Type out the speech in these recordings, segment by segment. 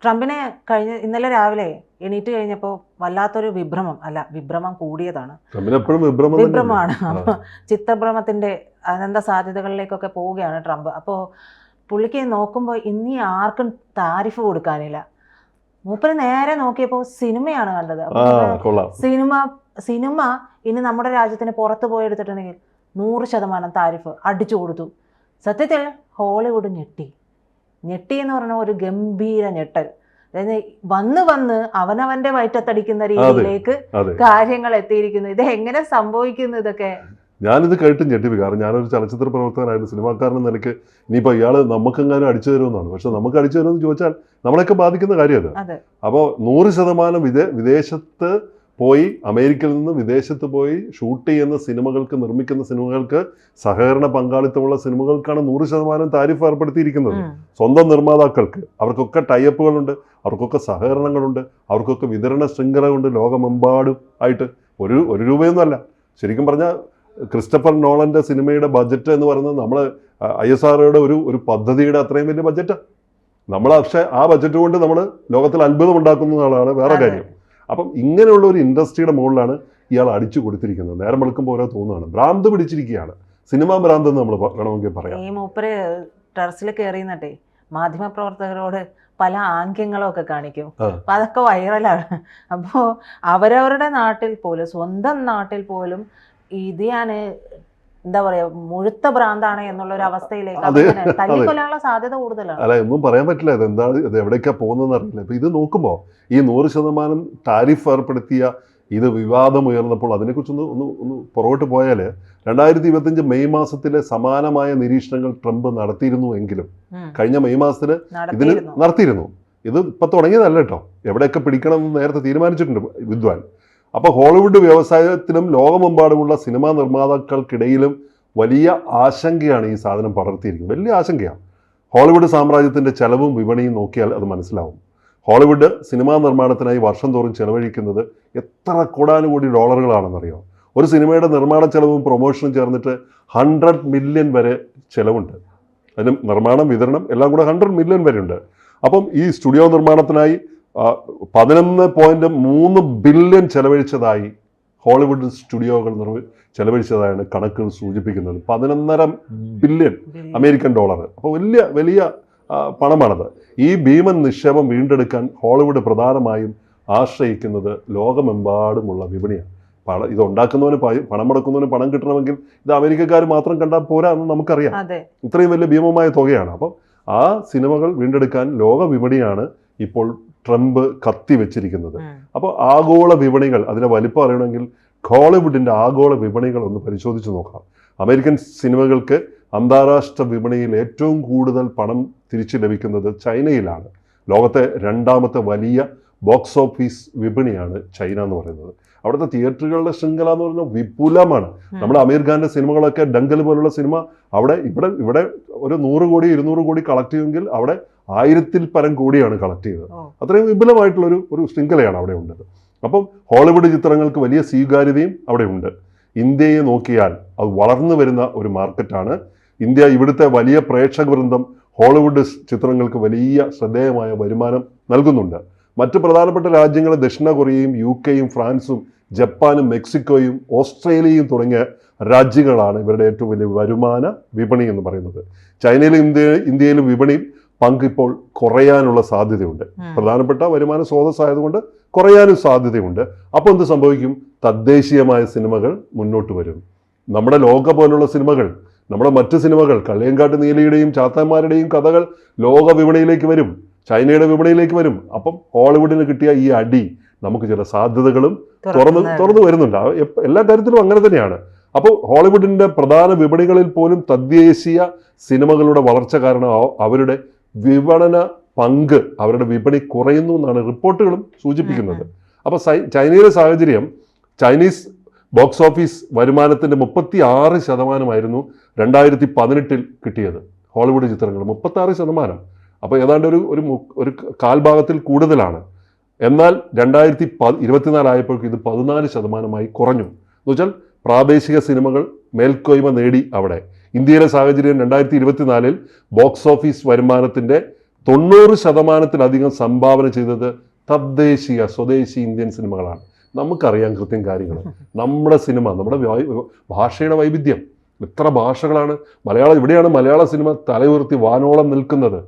ട്രംപിനെ ഇന്നലെ രാവിലെ എണീറ്റ് കഴിഞ്ഞപ്പോൾ വല്ലാത്തൊരു വിഭ്രമം കൂടിയതാണ്. വിഭ്രമമാണ്. അപ്പോൾ ചിത്തഭ്രമത്തിന്റെ അനന്ത സാധ്യതകളിലേക്കൊക്കെ പോവുകയാണ് ട്രംപ്. അപ്പോൾ പുള്ളിക്ക് നോക്കുമ്പോൾ ഇനി ആർക്കും താരിഫ് കൊടുക്കാനില്ല. മൂപ്പര് നേരെ നോക്കിയപ്പോൾ സിനിമയാണ് കണ്ടത്. സിനിമ ഇനി നമ്മുടെ രാജ്യത്തിന് പുറത്ത് പോയി എടുത്തിട്ടുണ്ടെങ്കിൽ 100% താരിഫ് അടിച്ചു കൊടുത്തു. സത്യത്തിൽ ഹോളിവുഡ് ഞെട്ടി എന്ന് പറഞ്ഞ ഒരു ഗംഭീര ഞെട്ടൽ. അതായത് വന്ന് അവനവന്റെ വയറ്റത്തടിക്കുന്ന രീതിയിലേക്ക് കാര്യങ്ങൾ എത്തിയിരിക്കുന്നു. ഇത് എങ്ങനെ സംഭവിക്കുന്നു? ഇതൊക്കെ ഞാനിത് കേട്ട് ഞെട്ടിപ്പോയി. കാരണം ഞാനൊരു ചലച്ചിത്ര പ്രവർത്തകനായിരുന്നു, സിനിമാക്കാരൻ എന്ന നിലയ്ക്ക് ഇനിയിപ്പോൾ ഇയാൾ നമുക്കെങ്ങാനും അടിച്ചു തരുമെന്നാണ്. പക്ഷെ നമുക്ക് അടിച്ചു തരുമെന്ന് ചോദിച്ചാൽ നമ്മളെയൊക്കെ ബാധിക്കുന്ന കാര്യം അത്. അപ്പോൾ 100% വിദേശത്ത് പോയി, അമേരിക്കയിൽ നിന്ന് വിദേശത്ത് പോയി ഷൂട്ട് ചെയ്യുന്ന സിനിമകൾക്ക്, നിർമ്മിക്കുന്ന സിനിമകൾക്ക്, സഹകരണ പങ്കാളിത്തമുള്ള സിനിമകൾക്കാണ് 100% താരിഫ് ഏർപ്പെടുത്തിയിരിക്കുന്നത്. സ്വന്തം നിർമ്മാതാക്കൾക്ക് അവർക്കൊക്കെ ടൈഅപ്പുകളുണ്ട്, അവർക്കൊക്കെ സഹകരണങ്ങളുണ്ട്, അവർക്കൊക്കെ വിതരണ ശൃംഖലകളുണ്ട് ലോകമെമ്പാടും ആയിട്ട്. ഒരു രൂപയൊന്നുമല്ല. ശരിക്കും പറഞ്ഞാൽ ക്രിസ്റ്റഫർ നോളന്റെ സിനിമയുടെ ബഡ്ജറ്റ് എന്ന് പറയുന്നത് നമ്മൾ ISROയുടെ ഒരു പദ്ധതിയുടെ അത്രയും വലിയ ബഡ്ജറ്റാണ്. നമ്മൾ പക്ഷേ ആ ബഡ്ജറ്റ് കൊണ്ട് നമ്മൾ ലോകത്തിൽ അത്ഭുതം ഉണ്ടാക്കുന്ന ആളാണ് വേറെ കാര്യം. അപ്പം ഇങ്ങനെയുള്ള ഒരു ഇൻഡസ്ട്രിയുടെ മുകളിലാണ് ഇയാൾ അടിച്ചു കൊടുത്തിരിക്കുന്നത്. നേരം വെളുക്കുമ്പോൾ ഓരോ തോന്നുകയാണ്, ഭ്രാന്ത് പിടിച്ചിരിക്കുകയാണ്. സിനിമാ ഭ്രാന്ത് എന്ന് നമ്മൾ വേണമെങ്കിൽ പറയാം. ഈ മൂപ്പര് ടെറസിൽ കയറിയെന്നിട്ടേ മാധ്യമപ്രവർത്തകരോട് പല ആംഗ്യങ്ങളൊക്കെ കാണിക്കും. അപ്പൊ അതൊക്കെ വൈറലാണ്. അപ്പോൾ അവരവരുടെ നാട്ടിൽ പോലും, സ്വന്തം നാട്ടിൽ പോലും ഇത് ഞാൻ എന്താ പറയാ മുഴുത്ത ഭ്രാന്താണ് എന്നുള്ള ഒരു അവസ്ഥയിലേക്ക് തല്ലിക്കൊല്ലാനുള്ള സാധ്യത കൂടുതലാണ്. അല്ല, ഒന്നും പറയാൻ പറ്റില്ല. ഇത് എവിടേക്കാ പോകുന്നതെന്ന് അറിയില്ല. ഇപ്പൊ ഇത് നോക്കുമ്പോൾ ഈ 100% ടാരിഫ് ഏർപ്പെടുത്തിയ ഇത് വിവാദമുയർന്നപ്പോൾ അതിനെക്കുറിച്ചൊന്ന് പുറകോട്ട് പോയാൽ 2025 മെയ് മാസത്തിലെ സമാനമായ നിരീക്ഷണങ്ങൾ ട്രംപ് നടത്തിയിരുന്നു എങ്കിലും കഴിഞ്ഞ മെയ് മാസത്തിൽ ഇതിന് നടത്തിയിരുന്നു. ഇത് ഇപ്പൊ തുടങ്ങിയതല്ല കേട്ടോ. എവിടെയൊക്കെ പിടിക്കണം എന്ന് നേരത്തെ തീരുമാനിച്ചിട്ടുണ്ട് വിദ്വാൻ. അപ്പോൾ ഹോളിവുഡ് വ്യവസായത്തിലും ലോകമെമ്പാടുമുള്ള സിനിമാ നിർമ്മാതാക്കൾക്കിടയിലും വലിയ ആശങ്കയാണ് ഈ സാധനം പടർത്തിയിരിക്കുന്നത്. വലിയ ആശങ്കയാണ്. ഹോളിവുഡ് സാമ്രാജ്യത്തിൻ്റെ ചെലവും വിപണിയും നോക്കിയാൽ അത് മനസ്സിലാവും. ഹോളിവുഡ് സിനിമാ നിർമ്മാണത്തിനായി വർഷം തോറും ചെലവഴിക്കുന്നത് എത്ര കോടാനുകോടി ഡോളറുകളാണെന്നറിയോ? ഒരു സിനിമയുടെ നിർമ്മാണ ചെലവും പ്രൊമോഷനും ചേർന്നിട്ട് 100 മില്യൺ വരെ ചിലവുണ്ട്. അതിന് നിർമ്മാണം, വിതരണം എല്ലാം കൂടെ 100 മില്യൺ വരെ ഉണ്ട്. അപ്പം ഈ സ്റ്റുഡിയോ നിർമ്മാണത്തിനായി 11.3 ബില്യൺ ചെലവഴിച്ചതായി ഹോളിവുഡ് സ്റ്റുഡിയോകൾ ചെലവഴിച്ചതായാണ് കണക്കുകൾ സൂചിപ്പിക്കുന്നത്. 11.5 ബില്യൺ അമേരിക്കൻ ഡോളർ. അപ്പോൾ വലിയ പണമാണത്. ഈ ഭീമൻ നിക്ഷേപം വീണ്ടെടുക്കാൻ ഹോളിവുഡ് പ്രധാനമായും ആശ്രയിക്കുന്നത് ലോകമെമ്പാടുമുള്ള വിപണിയാണ്. ഇത് ഉണ്ടാക്കുന്നവന് പണം മുടക്കുന്നവന് പണം കിട്ടണമെങ്കിൽ ഇത് അമേരിക്കക്കാർ മാത്രം കണ്ടാൽ പോരാ എന്ന് നമുക്കറിയാം. ഇത്രയും വലിയ ഭീമമായ തുകയാണ്. അപ്പം ആ സിനിമകൾ വീണ്ടെടുക്കാൻ ലോക വിപണിയാണ് ഇപ്പോൾ ട്രംപ് കത്തി വെച്ചിരിക്കുന്നത്. അപ്പോൾ ആഗോള വിപണികൾ, അതിനെ വലിപ്പം അറിയണമെങ്കിൽ ഹോളിവുഡിൻ്റെ ആഗോള വിപണികൾ ഒന്ന് പരിശോധിച്ച് നോക്കാം. അമേരിക്കൻ സിനിമകൾക്ക് അന്താരാഷ്ട്ര വിപണിയിൽ ഏറ്റവും കൂടുതൽ പണം തിരിച്ചു ലഭിക്കുന്നത് ചൈനയിലാണ്. ലോകത്തെ 2ാമത്തെ വലിയ ബോക്സ് ഓഫീസ് വിപണിയാണ് ചൈന എന്ന് പറയുന്നത്. അവിടുത്തെ തിയേറ്ററുകളുടെ ശൃംഖല എന്ന് പറയുന്നത് വിപുലമാണ്. നമ്മുടെ അമീർ ഖാന്റെ സിനിമകളൊക്കെ ഡങ്കൽ പോലുള്ള സിനിമ ഇവിടെ ഒരു 100 കോടി 200 കോടി കളക്ട് ചെയ്യുമെങ്കിൽ അവിടെ 1000-ൽ പരം കോടിയാണ് കളക്ട് ചെയ്തത്. അത്രയും വിപുലമായിട്ടുള്ള ഒരു ശൃംഖലയാണ് അവിടെ ഉള്ളത്. അപ്പം ഹോളിവുഡ് ചിത്രങ്ങൾക്ക് വലിയ സ്വീകാര്യതയും അവിടെ ഉണ്ട്. ഇന്ത്യയെ നോക്കിയാൽ അത് വളർന്നു വരുന്ന ഒരു മാർക്കറ്റാണ് ഇന്ത്യ. ഇവിടുത്തെ വലിയ പ്രേക്ഷക വൃന്ദം ഹോളിവുഡ് ചിത്രങ്ങൾക്ക് വലിയ ശ്രദ്ധേയമായ വരുമാനം നൽകുന്നുണ്ട്. മറ്റ് പ്രധാനപ്പെട്ട രാജ്യങ്ങൾ ദക്ഷിണ കൊറിയയും UK-യും ഫ്രാൻസും ജപ്പാനും മെക്സിക്കോയും ഓസ്ട്രേലിയയും തുടങ്ങിയ രാജ്യങ്ങളാണ് ഇവരുടെ ഏറ്റവും വലിയ വരുമാന വിപണി എന്ന് പറയുന്നത്. ചൈനയിലും ഇന്ത്യയിലും വിപണി പങ്ക് ഇപ്പോൾ കുറയാനുള്ള സാധ്യതയുണ്ട്. പ്രധാനപ്പെട്ട വരുമാന സ്രോതസ്സായതുകൊണ്ട് കുറയാനും സാധ്യതയുണ്ട്. അപ്പോൾ എന്ത് സംഭവിക്കും? തദ്ദേശീയമായ സിനിമകൾ മുന്നോട്ട് വരും. നമ്മുടെ ലോക പോലുള്ള സിനിമകൾ, നമ്മുടെ മറ്റ് സിനിമകൾ, കള്ളിയങ്കാട്ട് നീലയുടെയും ചാത്തന്മാരുടെയും കഥകൾ ലോക വിപണിയിലേക്ക് വരും, ചൈനയുടെ വിപണിയിലേക്ക് വരും. അപ്പം ഹോളിവുഡിന് കിട്ടിയ ഈ അടി നമുക്ക് ചില സാധ്യതകളും തുറന്നു വരുന്നുണ്ട്. എല്ലാ കാര്യത്തിലും അങ്ങനെ തന്നെയാണ്. അപ്പോൾ ഹോളിവുഡിൻ്റെ പ്രധാന വിപണികളിൽ പോലും തദ്ദേശീയ സിനിമകളുടെ വളർച്ച കാരണം അവരുടെ വിപണന പങ്ക്, അവരുടെ വിപണി കുറയുന്നു എന്നാണ് റിപ്പോർട്ടുകളും സൂചിപ്പിക്കുന്നത്. അപ്പോൾ ചൈനയിലെ സാഹചര്യം, ചൈനീസ് ബോക്സ് ഓഫീസ് വരുമാനത്തിൻ്റെ 36% 2018 കിട്ടിയത് ഹോളിവുഡ് ചിത്രങ്ങൾ. 36%. അപ്പോൾ ഏതാണ്ട് ഒരു കാൽഭാഗത്തിൽ കൂടുതലാണ്. എന്നാൽ 2024 ആയപ്പോഴേക്കും ഇത് 14% കുറഞ്ഞു. എന്ന് വെച്ചാൽ പ്രാദേശിക സിനിമകൾ മേൽക്കോയ്മ നേടി അവിടെ. ഇന്ത്യയിലെ സാഹചര്യം 2024 ബോക്സ് ഓഫീസ് വരുമാനത്തിൻ്റെ 90% സംഭാവന ചെയ്തത് തദ്ദേശീയ സ്വദേശി ഇന്ത്യൻ സിനിമകളാണ്. നമുക്കറിയാം കൃത്യം കാര്യങ്ങൾ. നമ്മുടെ സിനിമ, നമ്മുടെ ഭാഷയുടെ വൈവിധ്യം, എത്ര ഭാഷകളാണ്. ഇവിടെയാണ് മലയാള സിനിമ തലയുയർത്തി വാനോളം നിൽക്കുന്നത്.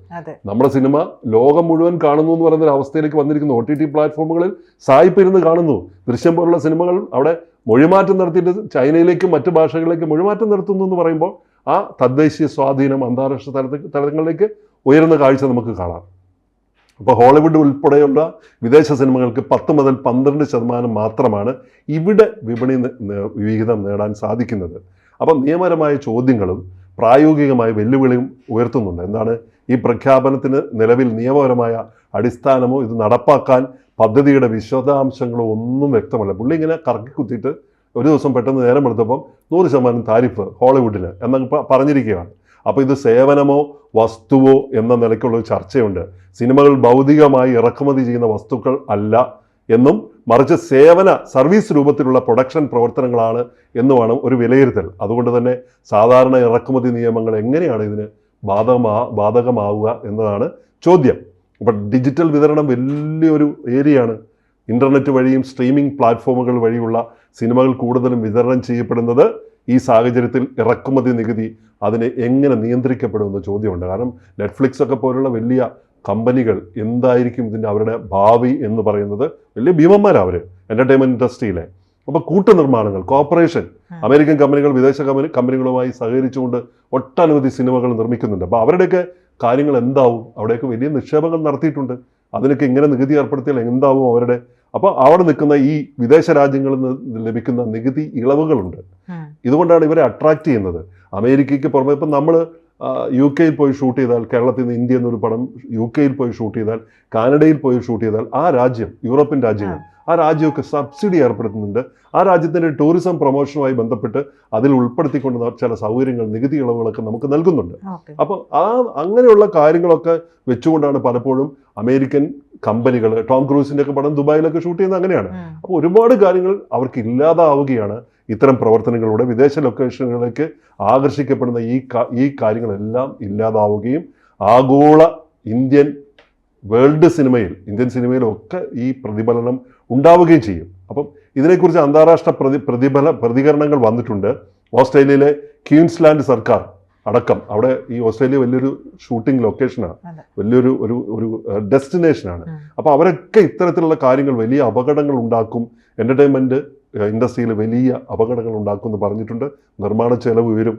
നമ്മുടെ സിനിമ ലോകം മുഴുവൻ കാണുന്നു എന്ന് പറയുന്ന ഒരു അവസ്ഥയിലേക്ക് വന്നിരിക്കുന്നു. OTT പ്ലാറ്റ്ഫോമുകളിൽ സായിപ്പിരുന്ന് കാണുന്നു. ദൃശ്യം പോലുള്ള സിനിമകൾ അവിടെ മൊഴിമാറ്റം നടത്തിയിട്ട് ചൈനയിലേക്കും മറ്റു ഭാഷകളിലേക്കും മൊഴിമാറ്റം നടത്തുന്നു എന്ന് പറയുമ്പോൾ ആ തദ്ദേശീയ സ്വാധീനം അന്താരാഷ്ട്ര തലങ്ങളിലേക്ക് ഉയരുന്ന കാഴ്ച നമുക്ക് കാണാം. അപ്പോൾ ഹോളിവുഡ് ഉൾപ്പെടെയുള്ള വിദേശ സിനിമകൾക്ക് 10 മുതൽ 12% മാത്രമാണ് ഇവിടെ വിപണി വിഹിതം നേടാൻ സാധിക്കുന്നത്. അപ്പം നിയമപരമായ ചോദ്യങ്ങളും പ്രായോഗികമായ വെല്ലുവിളിയും ഉയർത്തുന്നുണ്ട്. എന്താണ് ഈ പ്രഖ്യാപനത്തിന് നിലവിൽ നിയമപരമായ അടിസ്ഥാനമോ ഇത് നടപ്പാക്കാൻ പദ്ധതിയുടെ വിശദാംശങ്ങളോ ഒന്നും വ്യക്തമല്ല. പുള്ളി ഇങ്ങനെ കറക്കി കുത്തിയിട്ട് ഒരു ദിവസം പെട്ടെന്ന് നേരം എടുത്തപ്പം 100% താരിഫ് ഹോളിവുഡിന് എന്നൊക്കെ പറഞ്ഞിരിക്കുകയാണ്. അപ്പോൾ ഇത് സേവനമോ വസ്തുവോ എന്ന നിലയ്ക്കുള്ള ഒരു ചർച്ചയുണ്ട്. സിനിമകൾ ഭൗതികമായി ഇറക്കുമതി ചെയ്യുന്ന വസ്തുക്കൾ അല്ല എന്നും മറിച്ച് സർവീസ് രൂപത്തിലുള്ള പ്രൊഡക്ഷൻ പ്രവർത്തനങ്ങളാണ് എന്നുമാണ് ഒരു വിലയിരുത്തൽ. അതുകൊണ്ട് തന്നെ സാധാരണ ഇറക്കുമതി നിയമങ്ങൾ എങ്ങനെയാണ് ഇതിന് ബാധകമാവുക എന്നതാണ് ചോദ്യം. അപ്പം ഡിജിറ്റൽ വിതരണം വലിയൊരു ഏരിയയാണ്. ഇൻ്റർനെറ്റ് വഴിയും സ്ട്രീമിംഗ് പ്ലാറ്റ്ഫോമുകൾ വഴിയുള്ള സിനിമകൾ കൂടുതലും വിതരണം ചെയ്യപ്പെടുന്നത് ഈ സാഹചര്യത്തിൽ ഇറക്കുമതി നികുതി അതിനെ എങ്ങനെ നിയന്ത്രിക്കപ്പെടുമെന്ന ചോദ്യമുണ്ട്. കാരണം നെറ്റ്ഫ്ലിക്സ് ഒക്കെ പോലുള്ള വലിയ കമ്പനികൾ എന്തായിരിക്കും ഇതിൻ്റെ അവരുടെ ഭാവി എന്ന് പറയുന്നത് വലിയ ഭീമന്മാരാണ് അവർ എൻ്റർടൈൻമെൻറ്റ് ഇൻഡസ്ട്രിയിലെ. അപ്പോൾ കൂട്ടുനിർമ്മാണങ്ങൾ, കോർപ്പറേഷൻ, അമേരിക്കൻ കമ്പനികൾ വിദേശ കമ്പനികളുമായി സഹകരിച്ചുകൊണ്ട് ഒട്ടനവധി സിനിമകൾ നിർമ്മിക്കുന്നുണ്ട്. അപ്പോൾ അവരുടെയൊക്കെ കാര്യങ്ങൾ എന്താവും? അവിടെയൊക്കെ വലിയ നിക്ഷേപങ്ങൾ നടത്തിയിട്ടുണ്ട്. അതിനൊക്കെ ഇങ്ങനെ നികുതി ഏർപ്പെടുത്തിയാൽ എന്താവും അവരുടെ? അപ്പോൾ അവിടെ നിൽക്കുന്ന ഈ വിദേശ രാജ്യങ്ങളിൽ നിന്ന് ലഭിക്കുന്ന നികുതി ഇളവുകളുണ്ട്. ഇതുകൊണ്ടാണ് ഇവരെ അട്രാക്റ്റ് ചെയ്യുന്നത്. അമേരിക്കയ്ക്ക് പുറമെ ഇപ്പം നമ്മൾ UK പോയി ഷൂട്ട് ചെയ്താൽ, കേരളത്തിൽ നിന്ന് ഇന്ത്യ എന്നൊരു പടം UK പോയി ഷൂട്ട് ചെയ്താൽ, കാനഡയിൽ പോയി ഷൂട്ട് ചെയ്താൽ ആ രാജ്യം, യൂറോപ്യൻ രാജ്യങ്ങൾ, ആ രാജ്യമൊക്കെ സബ്സിഡി ഏർപ്പെടുത്തുന്നുണ്ട്. ആ രാജ്യത്തിൻ്റെ ടൂറിസം പ്രൊമോഷനുമായി ബന്ധപ്പെട്ട് അതിൽ ഉൾപ്പെടുത്തിക്കൊണ്ട് ചില സൗകര്യങ്ങൾ, നികുതി ഇളവുകളൊക്കെ നമുക്ക് നൽകുന്നുണ്ട്. അപ്പോൾ അങ്ങനെയുള്ള കാര്യങ്ങളൊക്കെ വെച്ചുകൊണ്ടാണ് പലപ്പോഴും അമേരിക്കൻ കമ്പനികൾ, ടോം ക്രൂസിൻ്റെ ഒക്കെ പടം ദുബായിലൊക്കെ ഷൂട്ട് ചെയ്യുന്നത് അങ്ങനെയാണ്. അപ്പോൾ ഒരുപാട് കാര്യങ്ങൾ അവർക്ക് ഇല്ലാതാവുകയാണ് ഇത്തരം പ്രവർത്തനങ്ങളിലൂടെ. വിദേശ ലൊക്കേഷനുകളിലേക്ക് ആകർഷിക്കപ്പെടുന്ന ഈ കാര്യങ്ങളെല്ലാം ഇല്ലാതാവുകയും ആഗോള വേൾഡ് സിനിമയിൽ, ഇന്ത്യൻ സിനിമയിലൊക്കെ ഈ പ്രതിഫലനം ഉണ്ടാവുകയും ചെയ്യും. അപ്പം ഇതിനെക്കുറിച്ച് അന്താരാഷ്ട്ര പ്രതികരണങ്ങൾ വന്നിട്ടുണ്ട്. ഓസ്ട്രേലിയയിലെ ക്വീൻസ്ലാൻഡ് സർക്കാർ അടക്കം, അവിടെ ഈ ഓസ്ട്രേലിയ വലിയൊരു ഷൂട്ടിംഗ് ലൊക്കേഷനാണ്, വലിയൊരു ഒരു ഡെസ്റ്റിനേഷനാണ്. അപ്പോൾ അവരൊക്കെ ഇത്തരത്തിലുള്ള കാര്യങ്ങൾ വലിയ അപകടങ്ങൾ ഉണ്ടാക്കും, എൻ്റർടൈൻമെൻറ്റ് ഇൻഡസ്ട്രിയിൽ വലിയ അപകടങ്ങൾ ഉണ്ടാക്കും എന്ന് പറഞ്ഞിട്ടുണ്ട്. നിർമ്മാണ ചെലവ് ഉയരും.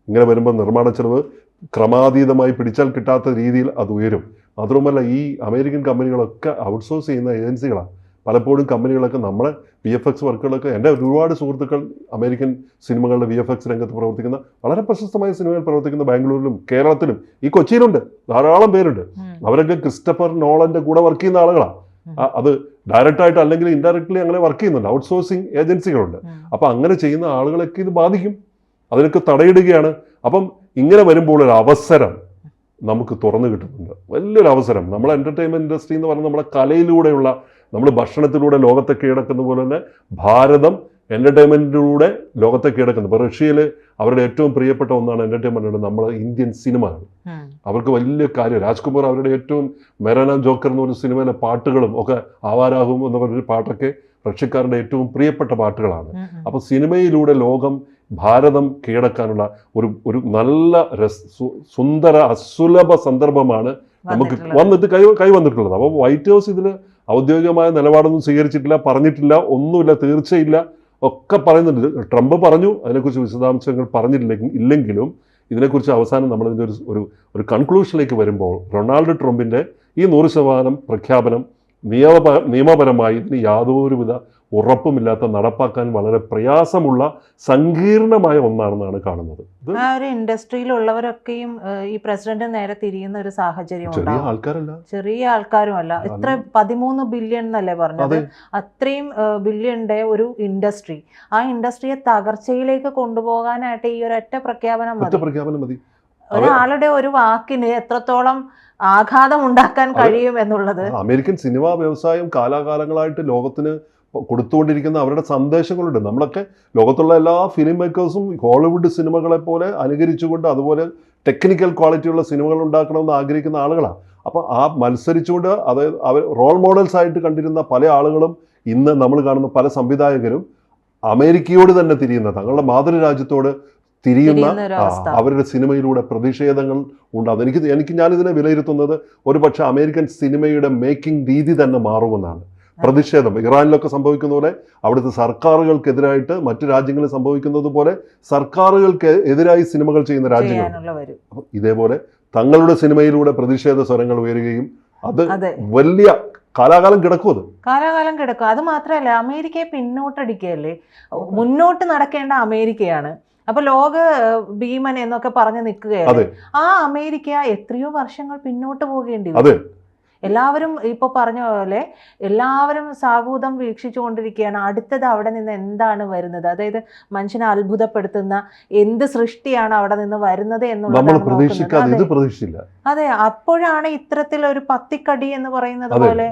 ഇങ്ങനെ വരുമ്പോൾ നിർമ്മാണ ചെലവ് ക്രമാതീതമായി പിടിച്ചാൽ കിട്ടാത്ത രീതിയിൽ അത് ഉയരും. മാത്രവുമല്ല ഈ അമേരിക്കൻ കമ്പനികളൊക്കെ ഔട്ട്സോഴ്സ് ചെയ്യുന്ന ഏജൻസികളാണ്. പലപ്പോഴും കമ്പനികളൊക്കെ നമ്മുടെ VFX വർക്കുകളൊക്കെ, എൻ്റെ ഒരുപാട് സുഹൃത്തുക്കൾ അമേരിക്കൻ സിനിമകളുടെ VFX രംഗത്ത് പ്രവർത്തിക്കുന്ന, വളരെ പ്രശസ്തമായ സിനിമയിൽ പ്രവർത്തിക്കുന്ന ബാംഗ്ലൂരിലും കേരളത്തിലും ഈ കൊച്ചിയിലുണ്ട്, ധാരാളം പേരുണ്ട്. അവരൊക്കെ ക്രിസ്റ്റഫർ നോളൻ്റെ കൂടെ വർക്ക് ചെയ്യുന്ന ആളുകളാണ്. അത് ഡയറക്റ്റായിട്ട് അല്ലെങ്കിൽ ഇൻഡയറക്റ്റ്ലി അങ്ങനെ വർക്ക് ചെയ്യുന്നുണ്ട്. ഔട്ട്സോഴ്സിങ് ഏജൻസികളുണ്ട്. അപ്പോൾ അങ്ങനെ ചെയ്യുന്ന ആളുകളൊക്കെ ഇത് ബാധിക്കും. അതിനൊക്കെ തടയിടുകയാണ്. അപ്പം ഇങ്ങനെ വരുമ്പോൾ ഒരു അവസരം നമുക്ക് തുറന്നു കിട്ടുന്നുണ്ട്, വലിയൊരു അവസരം. നമ്മളെ എൻ്റർടൈൻമെൻറ്റ് ഇൻഡസ്ട്രി എന്ന് പറഞ്ഞാൽ നമ്മുടെ കലയിലൂടെയുള്ള, നമ്മൾ ഭക്ഷണത്തിലൂടെ ലോകത്തെ കീഴടക്കുന്ന പോലെ തന്നെ ഭാരതം എൻ്റർടൈൻമെൻറ്റിലൂടെ ലോകത്തെ കീഴടക്കുന്നു. ഇപ്പോൾ റഷ്യയിൽ അവരുടെ ഏറ്റവും പ്രിയപ്പെട്ട ഒന്നാണ് എൻ്റർടൈൻമെൻറ്റ് നമ്മൾ ഇന്ത്യൻ സിനിമകൾ. അവർക്ക് വലിയ കാര്യം. രാജ്കുമാർ അവരുടെ ഏറ്റവും മെറന ജോക്കർ എന്ന് പറഞ്ഞ സിനിമയിലെ പാട്ടുകളും ഒക്കെ, ആവാരാഹും എന്ന് പറഞ്ഞൊരു പാട്ടൊക്കെ റഷ്യക്കാരുടെ ഏറ്റവും പ്രിയപ്പെട്ട പാട്ടുകളാണ്. അപ്പോൾ സിനിമയിലൂടെ ലോകം ഭാരതം കീഴടക്കാനുള്ള ഒരു നല്ല സുന്ദര അസുലഭ സന്ദർഭമാണ് നമുക്ക് കൈവന്നിട്ടുള്ളത്. അപ്പോൾ വൈറ്റ് ഹൗസ് ഇതിൽ ഔദ്യോഗികമായ നിലപാടൊന്നും സ്വീകരിച്ചിട്ടില്ല, പറഞ്ഞിട്ടില്ല, ഒന്നുമില്ല, തീർച്ചയില്ല ഒക്കെ പറയുന്നുണ്ട്. ട്രംപ് പറഞ്ഞു, അതിനെക്കുറിച്ച് വിശദാംശങ്ങൾ പറഞ്ഞിട്ടില്ലെങ്കിലും ഇതിനെക്കുറിച്ച് അവസാനം നമ്മളിതിൻ്റെ ഒരു കൺക്ലൂഷനിലേക്ക് വരുമ്പോൾ റൊണാൾഡ് ട്രംപിൻ്റെ ഈ 100% പ്രഖ്യാപനം നിയമപരമായി ഇതിന് യാതൊരുവിധ ഉറപ്പുമില്ലാത്ത, നടപ്പാക്കാൻ വളരെ പ്രയാസമുള്ള സങ്കീർണമായ ഒന്നാണെന്നാണ് കാണുന്നത്. ആ ഒരു ഇൻഡസ്ട്രിയിലുള്ളവരൊക്കെയും ഈ പ്രസിഡന്റ് നേരെ തിരിയുന്ന ഒരു സാഹചര്യം, ചെറിയ ആൾക്കാരും അല്ല. ഇത്ര 13 ബില്യൺ എന്നല്ലേ പറഞ്ഞത്, അത്രയും ബില്യണിന്റെ ഒരു ഇൻഡസ്ട്രി, ആ ഇൻഡസ്ട്രിയെ തകർച്ചയിലേക്ക് കൊണ്ടുപോകാനായിട്ട് ഈ ഒരൊറ്റ പ്രഖ്യാപനം മതി. ഒരാളുടെ ഒരു വാക്കിന് എത്രത്തോളം ആഘാതം ഉണ്ടാക്കാൻ കഴിയും എന്നുള്ളത്. അമേരിക്കൻ സിനിമാ വ്യവസായം കാലാകാലങ്ങളായിട്ട് ലോകത്തിന് കൊടുത്തുകൊണ്ടിരിക്കുന്ന അവരുടെ സന്ദേശങ്ങളുണ്ട്. നമ്മളൊക്കെ ലോകത്തുള്ള എല്ലാ ഫിലിം മേക്കേഴ്സും ഹോളിവുഡ് സിനിമകളെ പോലെ അനുകരിച്ചുകൊണ്ട്, അതുപോലെ ടെക്നിക്കൽ ക്വാളിറ്റിയുള്ള സിനിമകൾ ഉണ്ടാക്കണമെന്ന് ആഗ്രഹിക്കുന്ന ആളുകളാണ്. അപ്പോൾ ആ മത്സരിച്ചുകൊണ്ട് അതായത് അവർ റോൾ മോഡൽസ് ആയിട്ട് കണ്ടിരുന്ന പല ആളുകളും ഇന്ന് നമ്മൾ കാണുന്ന പല സംവിധായകരും അമേരിക്കയോട് തന്നെ തിരിയുന്ന, തങ്ങളുടെ മാതൃരാജ്യത്തോട് തിരിയുന്ന അവരുടെ സിനിമയിലൂടെ പ്രതിഷേധങ്ങൾ ഉണ്ടാകും. ഞാനിതിനെ വിലയിരുത്തുന്നത് ഒരു പക്ഷേ അമേരിക്കൻ സിനിമയുടെ മേക്കിംഗ് രീതി തന്നെ മാറുമെന്നാണ്. പ്രതിഷേധം ഇറാനിലൊക്കെ സംഭവിക്കുന്ന പോലെ അവിടുത്തെ സർക്കാരുകൾക്കെതിരായിട്ട് മറ്റു രാജ്യങ്ങളിൽ സംഭവിക്കുന്നത് പോലെ സർക്കാരുകൾക്ക് എതിരായി സിനിമകൾ ചെയ്യുന്ന രാജ്യങ്ങൾ. അപ്പം ഇതേപോലെ തങ്ങളുടെ സിനിമയിലൂടെ പ്രതിഷേധ സ്വരങ്ങൾ ഉയരുകയും അത് വലിയ കാലാകാലം കിടക്കും. അത് മാത്രമല്ല, അമേരിക്കയെ പിന്നോട്ടടിക്കുകയല്ലേ, മുന്നോട്ട് നടക്കേണ്ട അമേരിക്കയാണ്. അപ്പൊ ലോക ഭീമൻ എന്നൊക്കെ പറഞ്ഞു നിൽക്കുകയാണ്. ആ അമേരിക്ക എത്രയോ വർഷങ്ങൾ പിന്നോട്ട് പോകേണ്ടി വരും. എല്ലാവരും ഇപ്പൊ പറഞ്ഞ പോലെ എല്ലാവരും സാഗൂതം വീക്ഷിച്ചുകൊണ്ടിരിക്കുകയാണ്. അടുത്തത് അവിടെ നിന്ന് എന്താണ് വരുന്നത്, അതായത് മനുഷ്യനെ അത്ഭുതപ്പെടുത്തുന്ന എന്ത് സൃഷ്ടിയാണ് അവിടെ നിന്ന് വരുന്നത് എന്നുള്ളത്. അതെ, അപ്പോഴാണ് ഇത്തരത്തിൽ ഒരു പത്തിക്കടി എന്ന് പറയുന്നത് പോലെ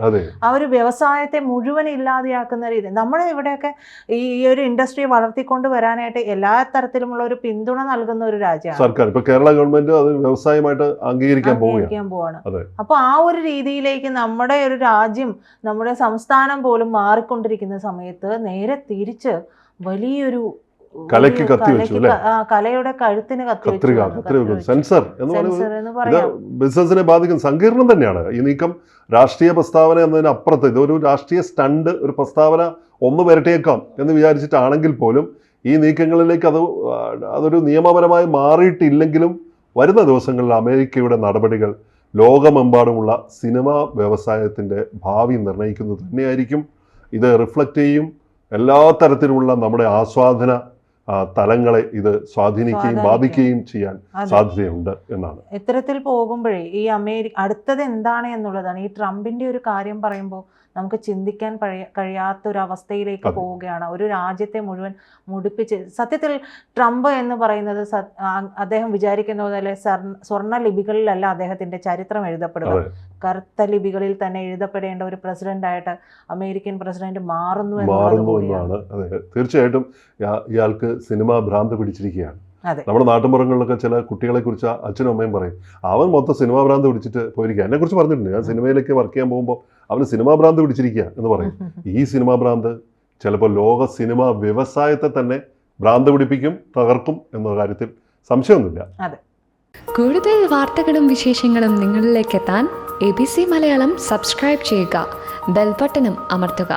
ആ ഒരു വ്യവസായത്തെ മുഴുവൻ ഇല്ലാതെയാക്കുന്ന രീതി. നമ്മുടെ ഇവിടെയൊക്കെ ഈ ഒരു ഇൻഡസ്ട്രി വളർത്തിക്കൊണ്ട് വരാനായിട്ട് എല്ലാ തരത്തിലുമുള്ള ഒരു പിന്തുണ നൽകുന്ന ഒരു രാജ്യമാണ് സർക്കാർ. ഇപ്പൊ കേരള ഗവൺമെന്റ് അത് വ്യവസായമായിട്ട് അംഗീകരിക്കാൻ പോവുകയാണ്. അപ്പൊ ആ ഒരു രീതിയിലേക്ക് നമ്മുടെ ഒരു രാജ്യം, നമ്മുടെ സംസ്ഥാനം പോലും മാറിക്കൊണ്ടിരിക്കുന്ന സമയത്ത് നേരെ തിരിച്ച് വലിയൊരു കലയുടെ കഴുത്തിന് സെൻസർ എന്ന് പറയുന്നത് ബിസിനസിനെ ബാധിക്കുന്ന സങ്കീർണം തന്നെയാണ് ഈ നീക്കം. രാഷ്ട്രീയ പ്രസ്താവന എന്നതിനപ്പുറത്ത് ഇതൊരു രാഷ്ട്രീയ സ്റ്റണ്ട്, ഒരു പ്രസ്താവന ഒന്ന് വരട്ടേക്കാം എന്ന് വിചാരിച്ചിട്ടാണെങ്കിൽ പോലും ഈ നീക്കങ്ങളിലേക്ക് അതൊരു നിയമപരമായി മാറിയിട്ടില്ലെങ്കിലും വരുന്ന ദിവസങ്ങളിൽ അമേരിക്കയുടെ നടപടികൾ ലോകമെമ്പാടുമുള്ള സിനിമാ വ്യവസായത്തിൻ്റെ ഭാവി നിർണ്ണയിക്കുന്നത് തന്നെയായിരിക്കും. ഇത് റിഫ്ലക്റ്റ് ചെയ്യും. എല്ലാ തരത്തിലുള്ള നമ്മുടെ ആസ്വാദന തലങ്ങളെ ഇത് സ്വാധീനിക്കുകയും ബാധിക്കുകയും ചെയ്യാൻ സാധ്യതയുണ്ട് എന്നാണ്. ഇത്തരത്തിൽ പോകുമ്പോഴേ ഈ അടുത്തത് എന്താണ് എന്നുള്ളതാണ്. ഈ ട്രംപിന്റെ ഒരു കാര്യം പറയുമ്പോൾ നമുക്ക് ചിന്തിക്കാൻ കഴിയാത്തൊരവസ്ഥയിലേക്ക് പോവുകയാണ്. ഒരു രാജ്യത്തെ മുഴുവൻ മുടിപ്പിച്ച്, സത്യത്തിൽ ട്രംപ് എന്ന് പറയുന്നത് അദ്ദേഹം വിചാരിക്കുന്ന പോലെ സ്വർണ്ണ ലിപികളിലല്ല അദ്ദേഹത്തിന്റെ ചരിത്രം എഴുതപ്പെടുക. കറുത്ത ലിപികളിൽ തന്നെ എഴുതപ്പെടേണ്ട ഒരു പ്രസിഡന്റായിട്ട് അമേരിക്കൻ പ്രസിഡന്റ് മാറുന്നു എന്നാണ്. തീർച്ചയായിട്ടും ഇയാൾക്ക് സിനിമ ഭ്രാന്ത് പിടിച്ചിരിക്കുകയാണ്. നമ്മുടെ നാട്ടുമ്പുറങ്ങളിലൊക്കെ ചില കുട്ടികളെ കുറിച്ച് അച്ഛനും അമ്മയും പറയും, അവൻ മൊത്തം സിനിമാ ഭ്രാന്ത് പിടിച്ചിട്ട് പോയിരിക്കുക. എന്നെ കുറിച്ച് പറഞ്ഞിട്ടുണ്ട്, ഞാൻ സിനിമയിലേക്ക് വർക്ക് ചെയ്യാൻ പോകുമ്പോൾ അവന് സിനിമാ ഭ്രാന്ത് പിടിച്ചിരിക്കുക എന്ന് പറയും. ഈ സിനിമാ ഭ്രാന്ത് ചിലപ്പോൾ ലോക സിനിമാ വ്യവസായത്തെ തന്നെ ഭ്രാന്ത് പിടിപ്പിക്കും, തകർക്കും എന്ന കാര്യത്തിൽ സംശയമൊന്നുമില്ല. കൂടുതൽ വാർത്തകളും വിശേഷങ്ങളും നിങ്ങളിലേക്ക് എത്താൻ ABC മലയാളം സബ്സ്ക്രൈബ് ചെയ്യുക, ബെൽ ബട്ടണും അമർത്തുക.